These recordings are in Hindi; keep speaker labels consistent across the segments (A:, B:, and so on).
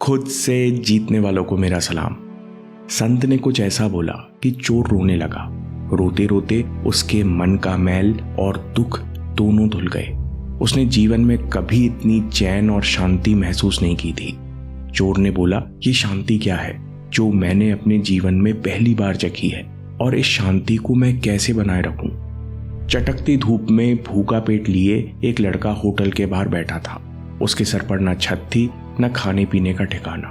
A: खुद से जीतने वालों को मेरा सलाम। संत ने कुछ ऐसा बोला कि चोर रोने लगा। रोते रोते उसके मन का मैल और दुख दोनों धुल गए। उसने जीवन में कभी इतनी चैन और शांति महसूस नहीं की थी। चोर ने बोला, ये शांति क्या है जो मैंने अपने जीवन में पहली बार चखी है, और इस शांति को मैं कैसे बनाए रखूं। चटकती धूप में भूखा पेट लिए एक लड़का होटल के बाहर बैठा था। उसके सर पर न छत थी न खाने पीने का ठिकाना।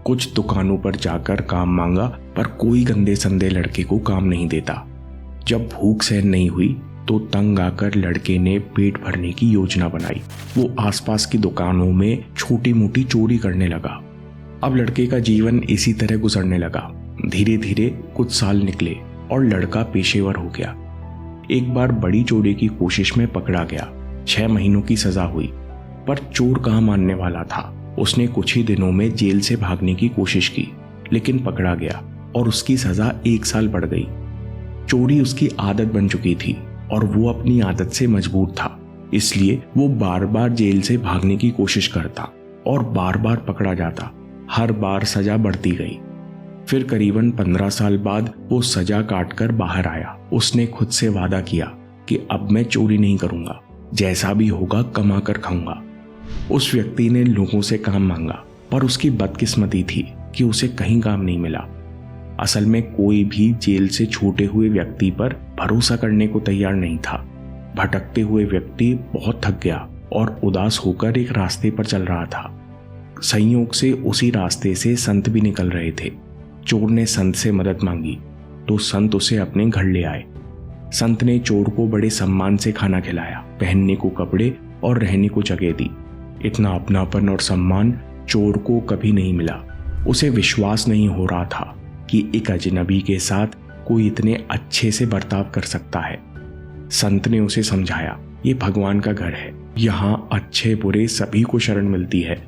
A: कुछ दुकानों पर जाकर काम मांगा, पर कोई गंदे संदे लड़के को काम नहीं देता। जब भूख सहन नहीं हुई तो तंग आकर लड़के ने पेट भरने की योजना बनाई। वो आसपास की दुकानों में छोटी मोटी चोरी करने लगा। अब लड़के का जीवन इसी तरह गुजरने लगा। धीरे धीरे कुछ साल निकले और लड़का पेशेवर हो गया। एक बार बड़ी चोरी की कोशिश में पकड़ा गया। 6 महीनों की सजा हुई, पर चोर कहाँ मानने वाला था। उसने कुछ ही दिनों में जेल से भागने की कोशिश की, लेकिन पकड़ा गया और उसकी सजा 1 साल बढ़ गई। चोरी उसकी आदत बन चुकी थी और वो अपनी आदत से मजबूर था। इसलिए वो बार बार जेल से भागने की कोशिश करता और बार बार पकड़ा जाता। हर बार सजा बढ़ती गई। फिर करीबन 15 साल बाद वो सजा काटकर बाहर आया। उसने खुद से वादा किया कि अब मैं चोरी नहीं करूंगा, जैसा भी होगा कमा कर खाऊंगा। उस व्यक्ति ने लोगों से काम मांगा, पर उसकी बदकिस्मती थी कि उसे कहीं काम नहीं मिला। असल में कोई भी जेल से छूटे हुए व्यक्ति पर भरोसा करने को तैयार नहीं था। भटकते हुए व्यक्ति बहुत थक गया और उदास होकर एक रास्ते पर चल रहा था। संयोग से उसी रास्ते से संत भी निकल रहे थे। चोर ने संत से मदद मांगी तो संत उसे अपने घर ले आए। संत ने चोर को बड़े सम्मान से खाना खिलाया, पहनने को कपड़े और रहने को जगह दी। इतना अपनापन और सम्मान चोर को कभी नहीं मिला। उसे विश्वास नहीं हो रहा था कि एक अजनबी के साथ कोई इतने अच्छे से बर्ताव कर सकता है। संत ने उसे समझाया, ये भगवान का घर है, यहाँ अच्छे बुरे सभी को शरण मिलती है।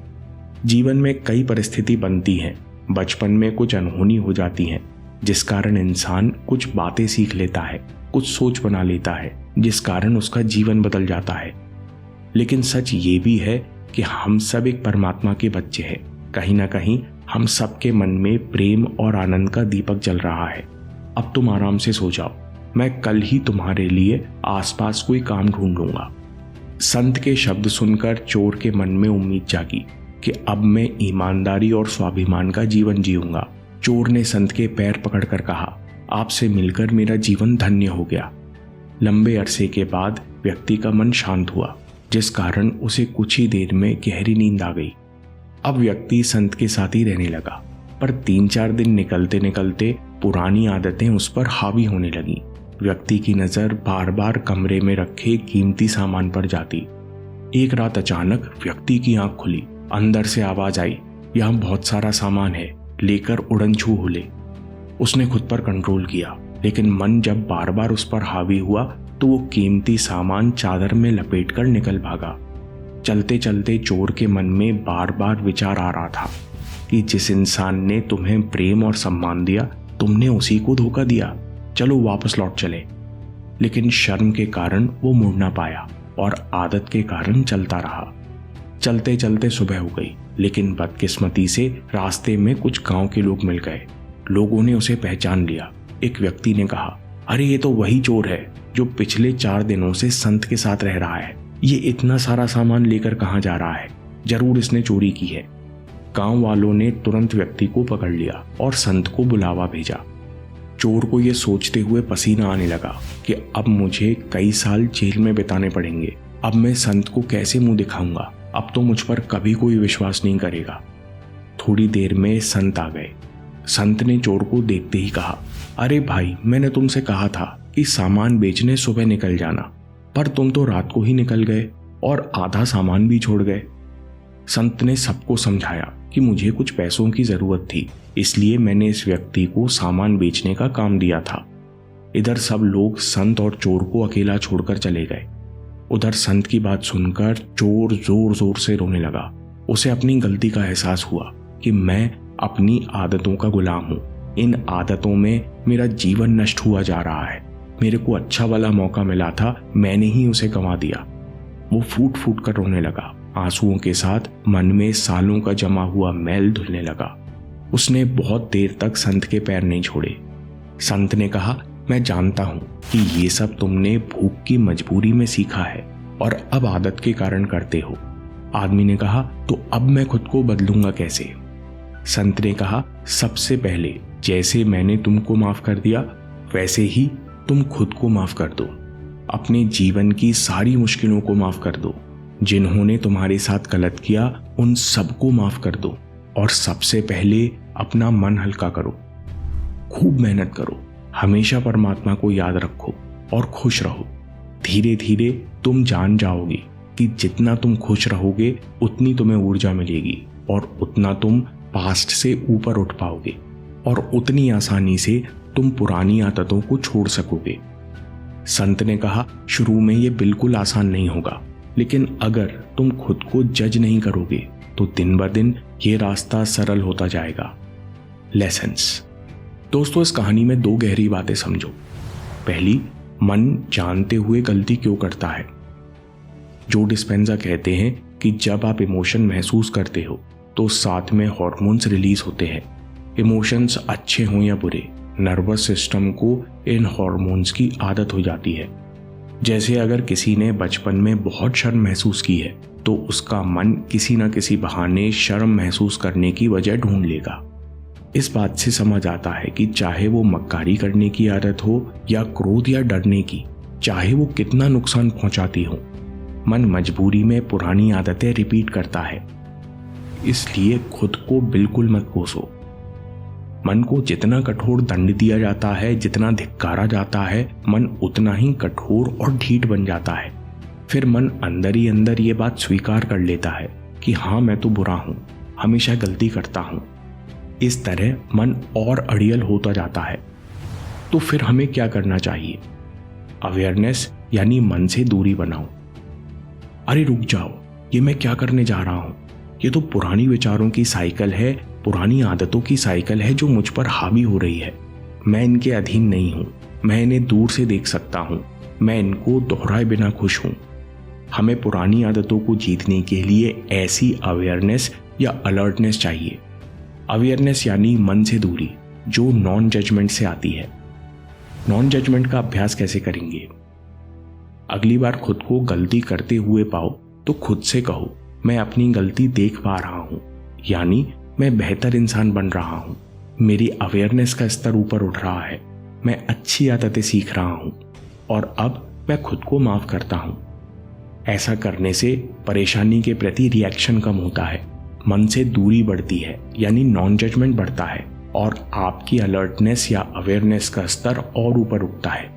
A: जीवन में कई परिस्थिति बनती हैं। बचपन में कुछ अनहोनी हो जाती हैं, जिस कारण इंसान कुछ बातें सीख लेता है, कुछ सोच बना लेता है, जिस कारण उसका जीवन बदल जाता है। लेकिन सच ये भी है कि हम सब एक परमात्मा के बच्चे हैं। कहीं ना कहीं हम सबके मन में प्रेम और आनंद का दीपक जल रहा है। अब तुम आराम से सो जाओ, मैं कल ही तुम्हारे लिए आसपास कोई काम ढूंढ लूंगा। संत के शब्द सुनकर चोर के मन में उम्मीद जागी कि अब मैं ईमानदारी और स्वाभिमान का जीवन जीऊंगा। चोर ने संत के पैर पकड़कर कहा, आपसे मिलकर मेरा जीवन धन्य हो गया। लंबे अरसे के बाद व्यक्ति का मन शांत हुआ, जिस कारण उसे कुछ ही देर में गहरी नींद आ गई। अब व्यक्ति संत के साथ ही रहने लगा, पर 3-4 दिन निकलते निकलते पुरानी आदतें उस पर हावी होने लगी। व्यक्ति की नजर बार बार कमरे में रखे कीमती सामान पर जाती। एक रात अचानक व्यक्ति की आंख खुली। अंदर से आवाज आई, यहाँ बहुत सारा सामान है, लेकर उड़न छू हो ले। उसने खुद पर कंट्रोल किया, लेकिन मन जब बार बार उस पर हावी हुआ तो वो कीमती सामान चादर में लपेटकर निकल भागा। चलते चलते चोर के मन में बार बार विचार आ रहा था कि जिस इंसान ने तुम्हें प्रेम और सम्मान दिया, तुमने उसी को धोखा दिया। चलो वापस लौट चले। लेकिन शर्म के कारण वो मुड़ ना पाया और आदत के कारण चलता रहा। चलते चलते सुबह हो गई, लेकिन बदकिस्मती से रास्ते में कुछ गांव के लोग मिल गए। लोगों ने उसे पहचान लिया। एक व्यक्ति ने कहा, अरे ये तो वही चोर है जो पिछले 4 दिनों से संत के साथ रह रहा है। ये इतना सारा सामान लेकर कहाँ जा रहा है? जरूर इसने चोरी की है। गांव वालों ने तुरंत व्यक्ति को पकड़ लिया और संत को बुलावा भेजा। चोर को ये सोचते हुए पसीना आने लगा कि अब मुझे कई साल जेल में बिताने पड़ेंगे। अब मैं संत को कैसे मुंह दिखाऊंगा? अब तो मुझ पर कभी कोई विश्वास नहीं करेगा। थोड़ी देर में संत आ गए। संत ने चोर को देखते ही कहा, अरे भाई, मैंने तुमसे कहा था कि सामान बेचने सुबह निकल जाना, पर तुम तो रात को ही निकल गए और आधा सामान भी छोड़ गए। संत ने सबको समझाया कि मुझे कुछ पैसों की जरूरत थी, इसलिए मैंने इस व्यक्ति को सामान बेचने का काम दिया था। इधर सब लोग संत और चोर को अकेला छोड़कर चले गए। उधर संत की बात सुनकर चोर जोर जोर से रोने लगा। उसे अपनी गलती का एहसास हुआ कि मैं अपनी आदतों का गुलाम हूँ। इन आदतों में मेरा जीवन नष्ट हुआ जा रहा है। मेरे को अच्छा वाला मौका मिला था, मैंने ही उसे गंवा दिया। वो फूट फूट कर रोने लगा। आंसुओं के साथ मन में सालों का जमा हुआ मैल धुलने लगा। उसने बहुत देर तक संत के पैर नहीं छोड़े। संत ने कहा, मैं जानता हूं कि ये सब तुमने भूख की मजबूरी में सीखा है और अब आदत के कारण करते हो। आदमी ने कहा, तो अब मैं खुद को बदलूंगा कैसे? संत ने कहा, सबसे पहले जैसे मैंने तुमको माफ कर दिया वैसे ही तुम खुद को माफ कर दो। अपने जीवन की सारी मुश्किलों को माफ कर दो। जिन्होंने तुम्हारे साथ गलत किया उन सबको माफ कर दो और सबसे पहले अपना मन हल्का करो। खूब मेहनत करो, हमेशा परमात्मा को याद रखो और खुश रहो। धीरे धीरे तुम जान जाओगे कि जितना तुम खुश रहोगे उतनी तुम्हें ऊर्जा मिलेगी और उतना तुम पास्ट से ऊपर उठ पाओगे और उतनी आसानी से तुम पुरानी आदतों को छोड़ सकोगे। संत ने कहा, शुरू में ये बिल्कुल आसान नहीं होगा, लेकिन अगर तुम खुद को जज नहीं करोगे तो दिन ब दिन ये रास्ता सरल होता जाएगा। लेसन्स। दोस्तों, इस कहानी में दो गहरी बातें समझो। पहली, मन जानते हुए गलती क्यों करता है। जो डिस्पेंजा कहते हैं कि जब आप इमोशन महसूस करते हो तो साथ में हॉर्मोन्स रिलीज होते हैं। इमोशंस अच्छे हों या बुरे, नर्वस सिस्टम को इन हॉर्मोन्स की आदत हो जाती है। जैसे अगर किसी ने बचपन में बहुत शर्म महसूस की है तो उसका मन किसी न किसी बहाने शर्म महसूस करने की वजह ढूंढ लेगा। इस बात से समझ आता है कि चाहे वो मक्कारी करने की आदत हो या क्रोध या डरने की, चाहे वो कितना नुकसान पहुंचाती हो, मन मजबूरी में पुरानी आदतें रिपीट करता है। इसलिए खुद को बिल्कुल मत कोसो। मन को जितना कठोर दंड दिया जाता है, जितना धिक्कारा जाता है, मन उतना ही कठोर और ढीठ बन जाता है। फिर मन अंदर ही अंदर ये बात स्वीकार कर लेता है कि हाँ, मैं तो बुरा हूं, हमेशा गलती करता हूं। इस तरह मन और अड़ियल होता जाता है। तो फिर हमें क्या करना चाहिए? अवेयरनेस यानी मन से दूरी बनाओ। अरे रुक जाओ, ये मैं क्या करने जा रहा हूं? ये तो पुरानी विचारों की साइकिल है, पुरानी आदतों की साइकिल है जो मुझ पर हावी हो रही है। मैं इनके अधीन नहीं हूं, मैं इन्हें दूर से देख सकता हूं, मैं इनको दोहराए बिना खुश हूं। हमें पुरानी आदतों को जीतने के लिए ऐसी अवेयरनेस या अलर्टनेस चाहिए। अवेयरनेस यानी मन से दूरी, जो नॉन जजमेंट से आती है। नॉन जजमेंट का अभ्यास कैसे करेंगे? अगली बार खुद को गलती करते हुए पाओ तो खुद से कहो, मैं अपनी गलती देख पा रहा हूं, यानी मैं बेहतर इंसान बन रहा हूं, मेरी अवेयरनेस का स्तर ऊपर उठ रहा है, मैं अच्छी आदतें सीख रहा हूं और अब मैं खुद को माफ करता हूं। ऐसा करने से परेशानी के प्रति रिएक्शन कम होता है, मन से दूरी बढ़ती है, यानी नॉन जजमेंट बढ़ता है और आपकी अलर्टनेस या अवेयरनेस का स्तर और ऊपर उठता है।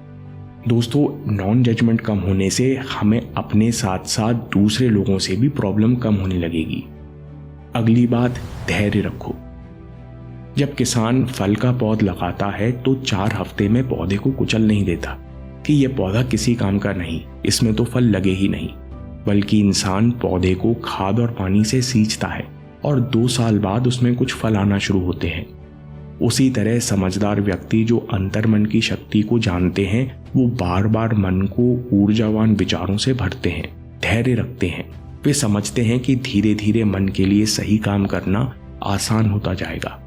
A: दोस्तों, नॉन जजमेंट कम होने से हमें अपने साथ साथ दूसरे लोगों से भी प्रॉब्लम कम होने लगेगी। अगली बात, धैर्य रखो। जब किसान फल का पौध लगाता है तो 4 हफ्ते में पौधे को कुचल नहीं देता कि यह पौधा किसी काम का नहीं, इसमें तो फल लगे ही नहीं, बल्कि इंसान पौधे को खाद और पानी से सींचता है और 2 साल बाद उसमें कुछ फल आना शुरू होते हैं। उसी तरह समझदार व्यक्ति जो अंतर्मन की शक्ति को जानते हैं, वो बार बार मन को ऊर्जावान विचारों से भरते हैं, धैर्य रखते हैं। वे समझते हैं कि धीरे धीरे मन के लिए सही काम करना आसान होता जाएगा।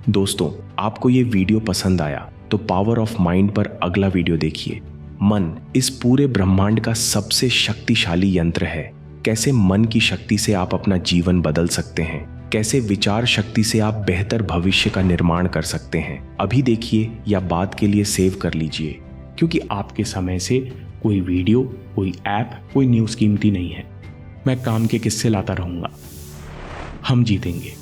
A: दोस्तों, आपको ये वीडियो पसंद आया तो पावर ऑफ माइंड पर अगला वीडियो देखिए। मन इस पूरे ब्रह्मांड का सबसे शक्तिशाली यंत्र है। कैसे मन की शक्ति से आप अपना जीवन बदल सकते हैं, कैसे विचार शक्ति से आप बेहतर भविष्य का निर्माण कर सकते हैं। अभी देखिए या बाद के लिए सेव कर लीजिए, क्योंकि आपके समय से कोई वीडियो, कोई ऐप, कोई न्यूज़ कीमती नहीं है। मैं काम के किस्से लाता रहूंगा। हम जीतेंगे।